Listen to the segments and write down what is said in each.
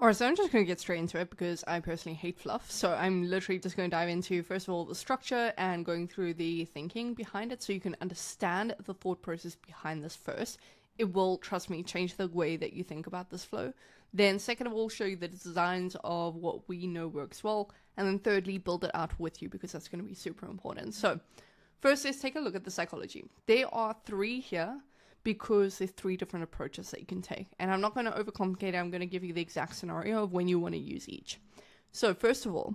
Alright, so I'm just going to get straight into it because I personally hate fluff. So I'm literally just going to dive into, first of all, the structure and going through the thinking behind it so you can understand the thought process behind this first. It will, trust me, change the way that you think about this flow. Then, second of all, show you the designs of what we know works well. And then, thirdly, build it out with you because that's going to be super important. So, first, let's take a look at the psychology. There are three here because there's three different approaches that you can take. And I'm not going to overcomplicate it. I'm going to give you the exact scenario of when you want to use each. So, first of all,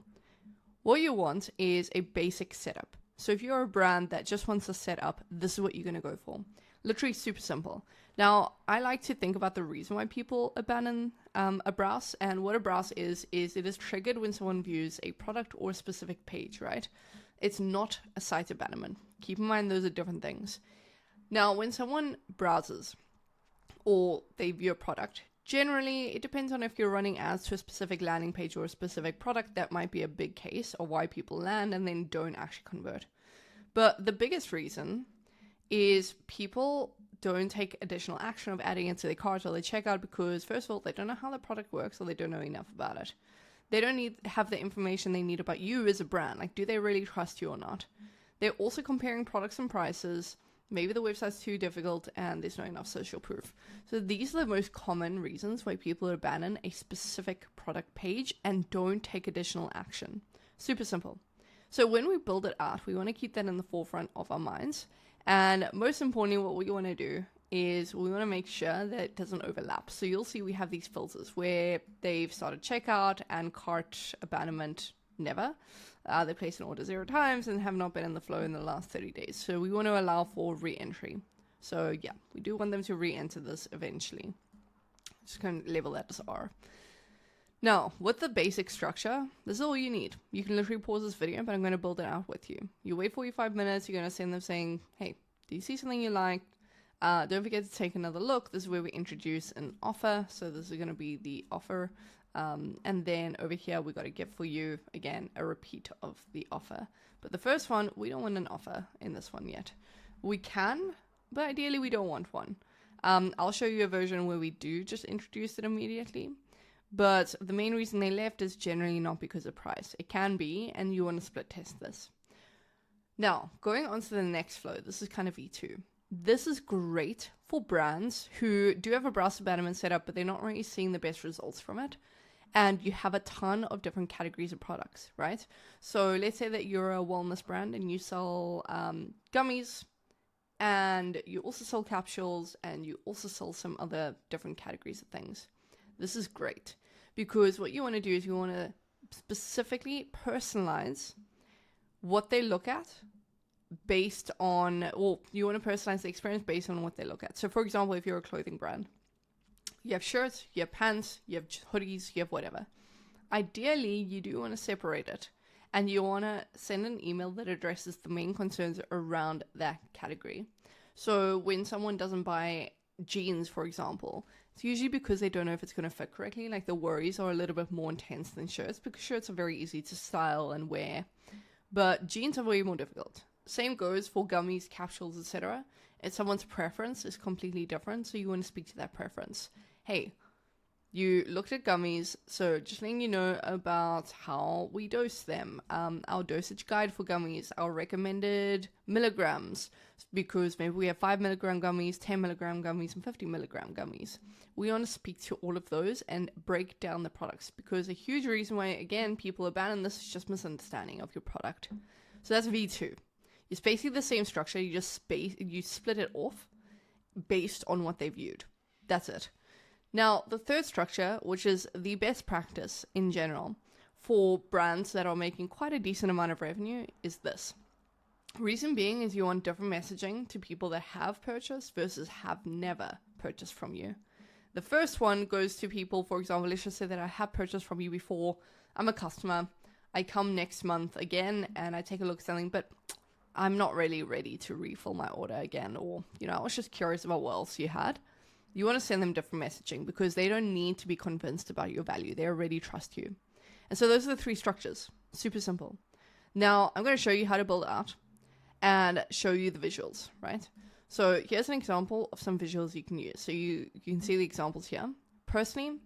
what you want is a basic setup. So if you're a brand that just wants a setup, this is what you're going to go for. Literally super simple. Now, I like to think about the reason why people abandon a browse. And what a browse is it is triggered when someone views a product or a specific page, right? It's not a site abandonment. Keep in mind, those are different things. Now, when someone browses or they view a product, generally, it depends on if you're running ads to a specific landing page or a specific product. That might be a big case of why people land and then don't actually convert. But the biggest reason is people don't take additional action of adding it to their cart or their checkout because, first of all, they don't know how the product works or they don't know enough about it. They don't have the information they need about you as a brand. Like, do they really trust you or not? They're also comparing products and prices. Maybe the website's too difficult and there's not enough social proof. So these are the most common reasons why people abandon a specific product page and don't take additional action. Super simple. So when we build it out, we want to keep that in the forefront of our minds. And most importantly, what we want to do is we want to make sure that it doesn't overlap. So you'll see we have these filters where they've started checkout and cart abandonment never. They place an order 0 times and have not been in the flow in the last 30 days. So we want to allow for re-entry. So yeah, we do want them to re-enter this eventually. Just going to label that as R. Now, with the basic structure, this is all you need. You can literally pause this video, but I'm going to build it out with you. You wait 45 minutes, you're going to send them saying, hey, do you see something you like? Don't forget to take another look. This is where we introduce an offer. So this is going to be the offer. And then over here, we got to get for you, again, a repeat of the offer. But the first one, we don't want an offer in this one yet. We can, but ideally we don't want one. I'll show you a version where we do just introduce it immediately. But the main reason they left is generally not because of price. It can be, and you want to split test this. Now, going on to the next flow, this is kind of V2. This is great for brands who do have a browse abandonment setup, but they're not really seeing the best results from it. And you have a ton of different categories of products, right? So let's say that you're a wellness brand and you sell gummies, and you also sell capsules, and you also sell some other different categories of things. This is great because what you want to do is you want to specifically personalize what they look at based on, or you want to personalize the experience based on what they look at. So for example, if you're a clothing brand, you have shirts, you have pants, you have hoodies, you have whatever. Ideally, you do want to separate it and you want to send an email that addresses the main concerns around that category. So when someone doesn't buy jeans, for example, it's usually because they don't know if it's going to fit correctly. Like the worries are a little bit more intense than shirts because shirts are very easy to style and wear, but jeans are way more difficult. Same goes for gummies, capsules, etc. If someone's preference is completely different, so you want to speak to that preference. Hey, you looked at gummies, so just letting you know about how we dose them, our dosage guide for gummies, our recommended milligrams, because maybe we have 5 milligram gummies, 10 milligram gummies, and 50 milligram gummies. We want to speak to all of those and break down the products, because a huge reason why, again, people abandon this is just misunderstanding of your product. So that's V2. It's basically the same structure, you split it off based on what they viewed. That's it. Now, the third structure, which is the best practice in general for brands that are making quite a decent amount of revenue, is this. Reason being is you want different messaging to people that have purchased versus have never purchased from you. The first one goes to people, for example, let's just say that I have purchased from you before, I'm a customer, I come next month again and I take a look at something, but I'm not really ready to refill my order again, or, I was just curious about what else you had. You want to send them different messaging because they don't need to be convinced about your value. They already trust you. And so those are the three structures. Super simple. Now, I'm going to show you how to build it out and show you the visuals, right? So here's an example of some visuals you can use. So you can see the examples here. Personally,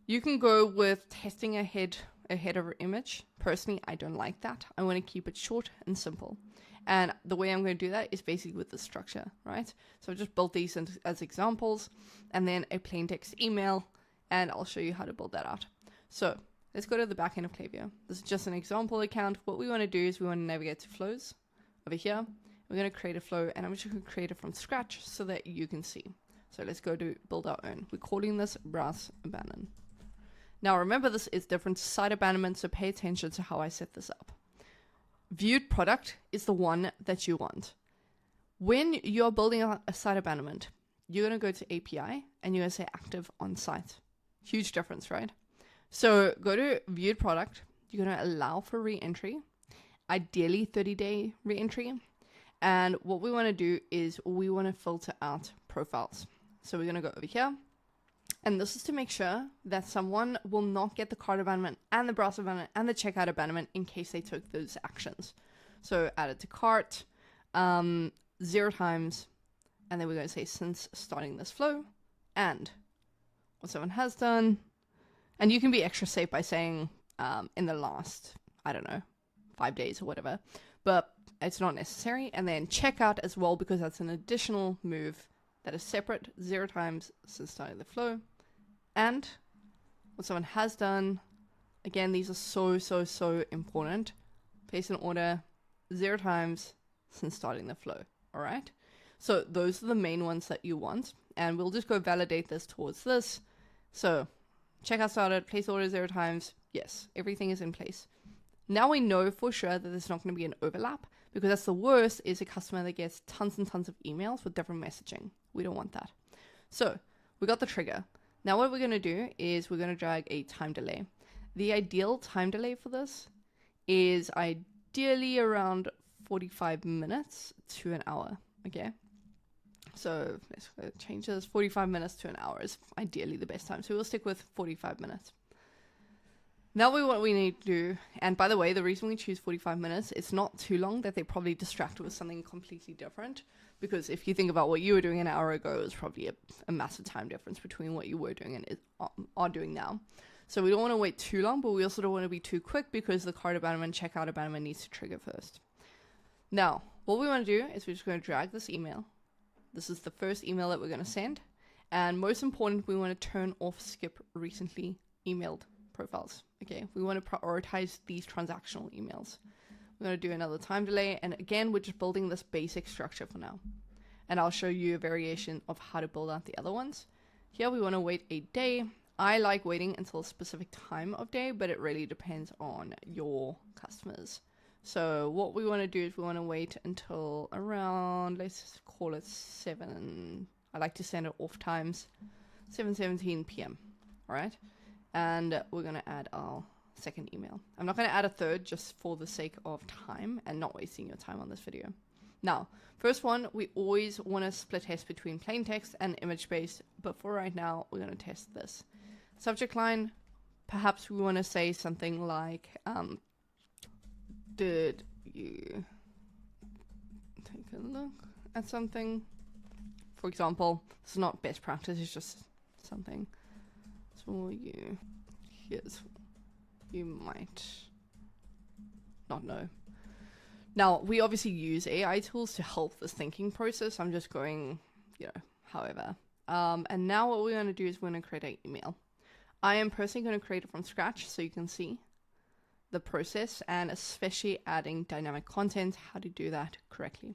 You can go with testing a header image. Personally, I don't like that. I want to keep it short and simple. And the way I'm going to do that is basically with the structure, right? So I've just built these as examples, and then a plain text email, and I'll show you how to build that out. So let's go to the back end of Klaviyo. This is just an example account. What we want to do is we want to navigate to flows over here. We're going to create a flow, and I'm just going to create it from scratch so that you can see. So let's go to build our own. We're calling this browse abandon. Now remember, this is different to site abandonment, so pay attention to how I set this up. Viewed product is the one that you want. When you're building a site abandonment, you're going to go to API and you're going to say active on site. Huge difference, right? So go to viewed product. You're going to allow for re-entry, ideally 30-day re-entry. And what we want to do is we want to filter out profiles. So we're going to go over here. And this is to make sure that someone will not get the cart abandonment and the browse abandonment and the checkout abandonment in case they took those actions. So add it to cart, 0 times, and then we're going to say since starting this flow and what someone has done. And you can be extra safe by saying in the last, I don't know, 5 days or whatever, but it's not necessary. And then checkout as well, because that's an additional move that is separate, 0 times since starting the flow. And what someone has done, again, these are so important. Place an order 0 times since starting the flow. All right. So those are the main ones that you want. And we'll just go validate this towards this. So checkout started, place order 0 times. Yes, everything is in place. Now we know for sure that there's not going to be an overlap, because that's the worst, is a customer that gets tons and tons of emails with different messaging. We don't want that. So we got the trigger. Now what we're going to do is we're going to drag a time delay. The ideal time delay for this is ideally around 45 minutes to an hour. Okay. So let's change this. 45 minutes to an hour is ideally the best time. So we'll stick with 45 minutes. Now what we need to do, and by the way, the reason we choose 45 minutes, it's not too long that they probably distract with something completely different. Because if you think about what you were doing an hour ago, it was probably a massive time difference between what you were doing and are doing now. So we don't want to wait too long, but we also don't want to be too quick, because the cart abandonment, checkout abandonment needs to trigger first. Now, what we want to do is we're just going to drag this email. This is the first email that we're going to send. And most important, we want to turn off skip recently emailed profiles. Okay, we want to prioritize these transactional emails. We're going to do another time delay. And again, we're just building this basic structure for now. And I'll show you a variation of how to build out the other ones. Here we want to wait a day. I like waiting until a specific time of day, but it really depends on your customers. So what we want to do is we want to wait until around, let's call it 7. I like to send it off times, 7:17 p.m. All right. And we're going to add our second email. I'm not going to add a third just for the sake of time and not wasting your time on this video. Now, first one, we always want to split test between plain text and image based, but for right now, we're going to test this. Subject line, perhaps we want to say something like, did you take a look at something? For example, this is not best practice, it's just something. So here's, you might not know. Now, we obviously use AI tools to help this thinking process. I'm just going, however. And now what we're going to do is we're going to create an email. I am personally going to create it from scratch so you can see the process, and especially adding dynamic content, how to do that correctly.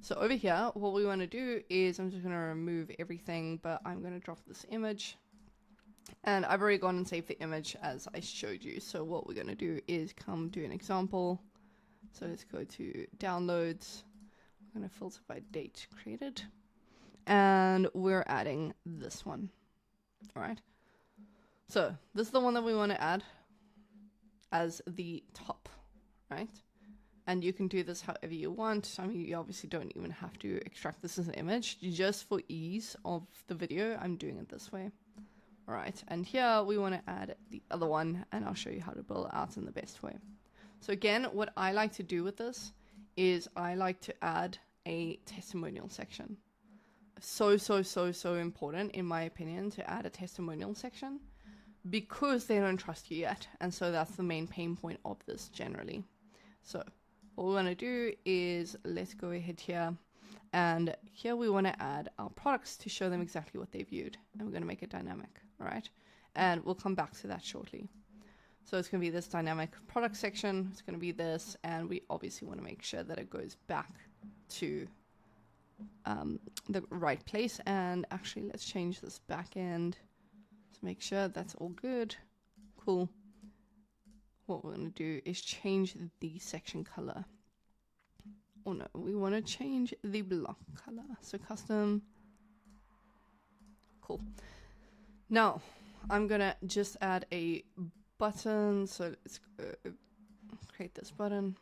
So over here, what we want to do is I'm just going to remove everything, but I'm going to drop this image. And I've already gone and saved the image as I showed you. So what we're going to do is come do an example. So let's go to downloads. We're going to filter by date created. And we're adding this one. All right. So this is the one that we want to add as the top, right? And you can do this however you want. I mean, you obviously don't even have to extract this as an image. Just for ease of the video, I'm doing it this way. All right, and here we want to add the other one, and I'll show you how to build it out in the best way. So again, what I like to do with this is I like to add a testimonial section. So important, in my opinion, to add a testimonial section, because they don't trust you yet. And so that's the main pain point of this generally. So what we want to do is let's go ahead here. And here we want to add our products to show them exactly what they viewed. And we're going to make it dynamic. All right. And we'll come back to that shortly. So it's going to be this dynamic product section. It's going to be this. And we obviously want to make sure that it goes back to the right place. And actually, let's change this back end to make sure that's all good. Cool. What we're going to do is change the section color. Oh no, we want to change the block color. So custom. Cool. Now, I'm going to just add a button. So let's create this button.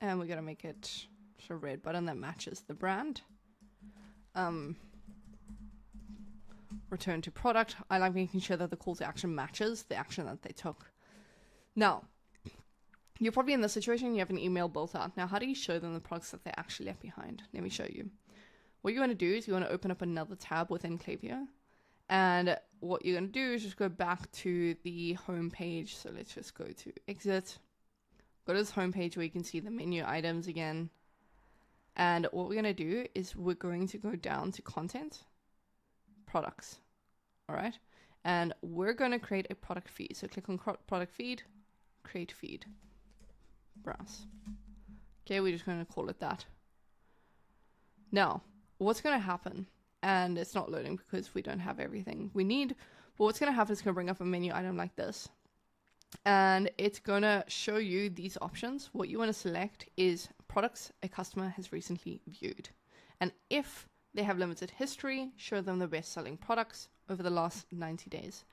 And we're going to make it a red button that matches the brand. Return to product. I like making sure that the call to action matches the action that they took. Now, you're probably in this situation, you have an email built out. Now, how do you show them the products that they actually left behind? Let me show you. What you want to do is you want to open up another tab within Klaviyo. And what you're going to do is just go back to the home page. So let's just go to exit. Go to this home page where you can see the menu items again. And what we're going to do is we're going to go down to content, products. All right. And we're going to create a product feed. So click on product feed, create feed, browse. Okay, we're just going to call it that. Now, what's going to happen? And it's not loading because we don't have everything we need. But what's going to happen is it's going to bring up a menu item like this. And it's going to show you these options. What you want to select is products a customer has recently viewed. And if they have limited history, show them the best-selling products over the last 90 days.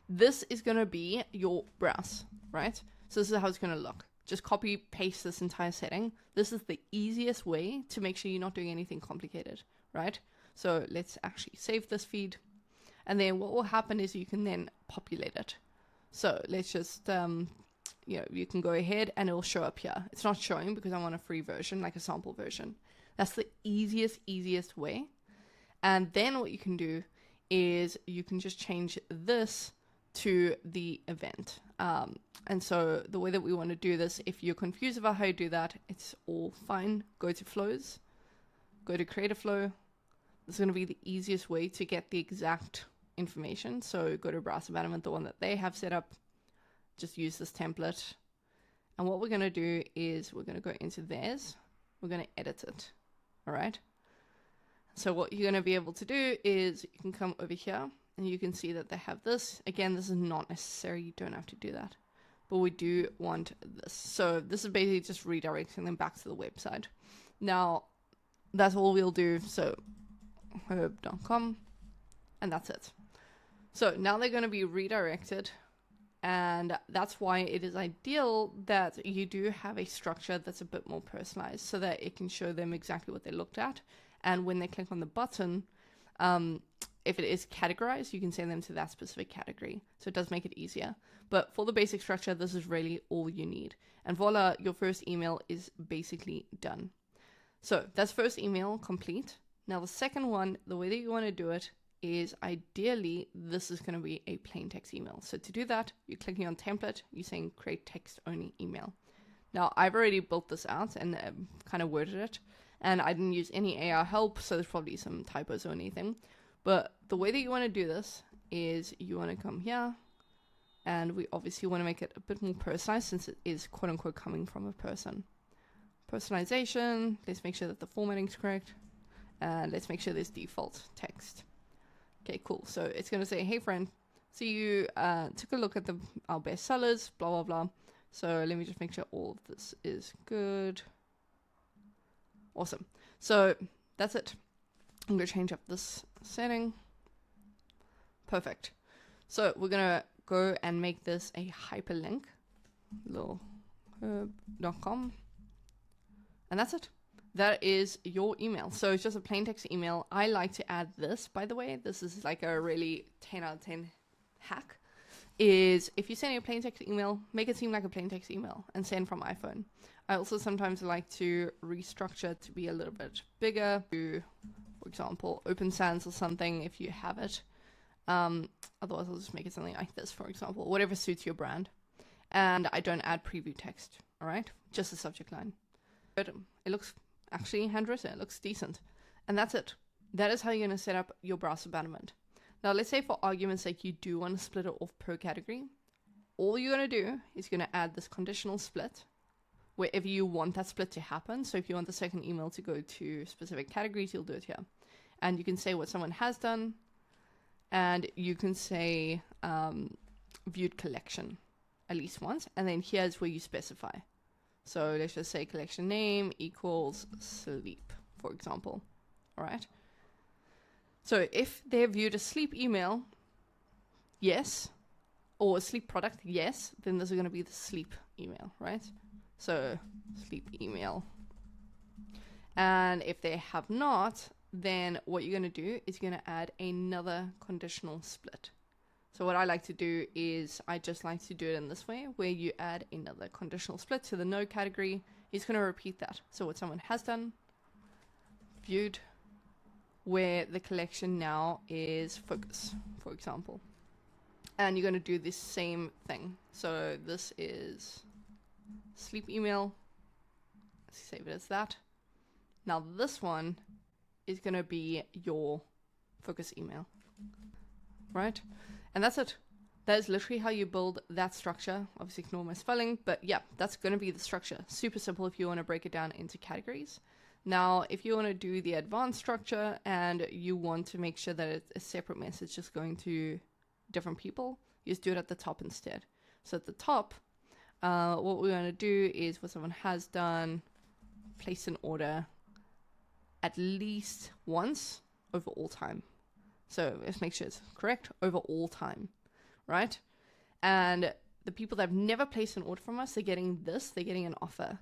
This is going to be your browse, right? So this is how it's going to look. Just copy, paste this entire setting. This is the easiest way to make sure you're not doing anything complicated, right? So let's actually save this feed. And then what will happen is you can then populate it. So let's just, you can go ahead and it will show up here. It's not showing because I want a free version, like a sample version. That's the easiest way. And then what you can do is you can just change this to the event. And so the way that we want to do this, if you're confused about how you do that, it's all fine. Go to flows, go to create a flow. This is going to be the easiest way to get the exact information. So go to Browse Abandonment, the one that they have set up. Just use this template. And what we're going to do is we're going to go into theirs. We're going to edit it. All right. So what you're going to be able to do is you can come over here and you can see that they have this. Again, this is not necessary. You don't have to do that. But we do want this. So this is basically just redirecting them back to the website. Now, that's all we'll do. So herb.com, and that's it. So now they're going to be redirected. And that's why it is ideal that you do have a structure that's a bit more personalized so that it can show them exactly what they looked at. And when they click on the button, if it is categorized, you can send them to that specific category. So it does make it easier. But for the basic structure, this is really all you need. And voila, your first email is basically done. So that's first email complete. Now the second one, the way that you want to do it is ideally this is going to be a plain text email. So to do that, you're clicking on template, you're saying create text only email. Now I've already built this out and kind of worded it, and I didn't use any AI help, so there's probably some typos or anything. But the way that you want to do this is you want to come here, and we obviously want to make it a bit more personalized since it is quote unquote coming from a person. Personalization, let's make sure that the formatting is correct, and let's make sure there's default text. Okay, cool. So it's going to say, hey friend, so you took a look at our best sellers, blah, blah, blah. So let me just make sure all of this is good. Awesome. So that's it. I'm going to change up this setting. Perfect. So we're going to go and make this a hyperlink, little herb.com. And that's it. That is your email. So it's just a plain text email. I like to add this, by the way. This is like a really 10 out of 10 hack. Is if you send a plain text email, make it seem like a plain text email and send from iPhone. I also sometimes like to restructure it to be a little bit bigger. To, for example, Open Sans or something if you have it. Otherwise, I'll just make it something like this, for example, whatever suits your brand. And I don't add preview text, all right? Just the subject line. But it looks actually handwritten. It looks decent. And that's it. That is how you're going to set up your browser abandonment. Now, let's say for argument's sake, you do want to split it off per category. All you're going to do is you're going to add this conditional split wherever you want that split to happen. So if you want the second email to go to specific categories, you'll do it here. And you can say what someone has done. And you can say viewed collection at least once. And then here's where you specify. So let's just say collection name equals sleep, for example. All right. So if they viewed a sleep email, yes, or a sleep product, yes, then this is going to be the sleep email, right? So sleep email. And if they have not, then what you're going to do is you're going to add another conditional split. So what I like to do is I just like to do it in this way, where you add another conditional split to the no category. It's going to repeat that. So what someone has done, viewed, where the collection now is focus, for example. And you're going to do this same thing. So this is sleep email. Let's save it as that. Now this one is going to be your focus email, right? And that's it. That is literally how you build that structure. Obviously ignore my spelling, but yeah, that's going to be the structure. Super simple if you want to break it down into categories. Now, if you want to do the advanced structure and you want to make sure that it's a separate message just going to different people, you just do it at the top instead. So at the top, what we want to do is what someone has done, place an order at least once over all time. So let's make sure it's correct, over all time, right? And the people that have never placed an order from us, they're getting this, they're getting an offer.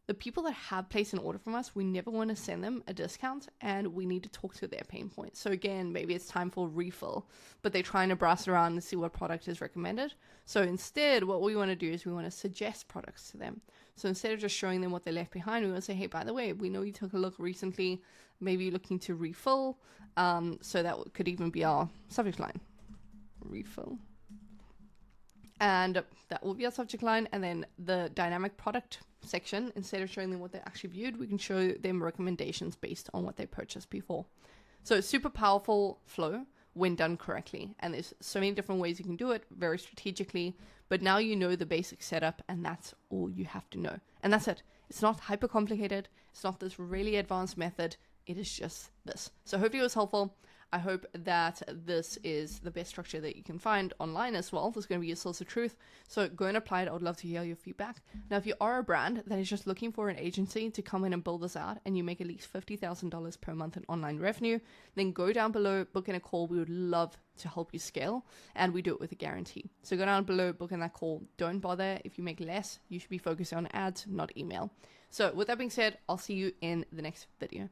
The people that have placed an order from us, we never want to send them a discount and we need to talk to their pain points. So again, maybe it's time for a refill, but they're trying to browse around and see what product is recommended. So instead, what we want to do is we want to suggest products to them. So instead of just showing them what they left behind, we want to say, hey, by the way, we know you took a look recently, maybe you're looking to refill. So that could even be our subject line, refill. And that will be our subject line. And then the dynamic product section, instead of showing them what they actually viewed, we can show them recommendations based on what they purchased before. So super powerful flow when done correctly. And there's so many different ways you can do it very strategically, but now you know the basic setup and that's all you have to know. And that's it. It's not hyper complicated. It's not this really advanced method. It is just this. So hopefully it was helpful. I hope that this is the best structure that you can find online as well. This is going to be your source of truth. So go and apply it. I would love to hear your feedback. Now, if you are a brand that is just looking for an agency to come in and build this out and you make at least $50,000 per month in online revenue, then go down below, book in a call. We would love to help you scale and we do it with a guarantee. So go down below, book in that call. Don't bother. If you make less, you should be focused on ads, not email. So with that being said, I'll see you in the next video.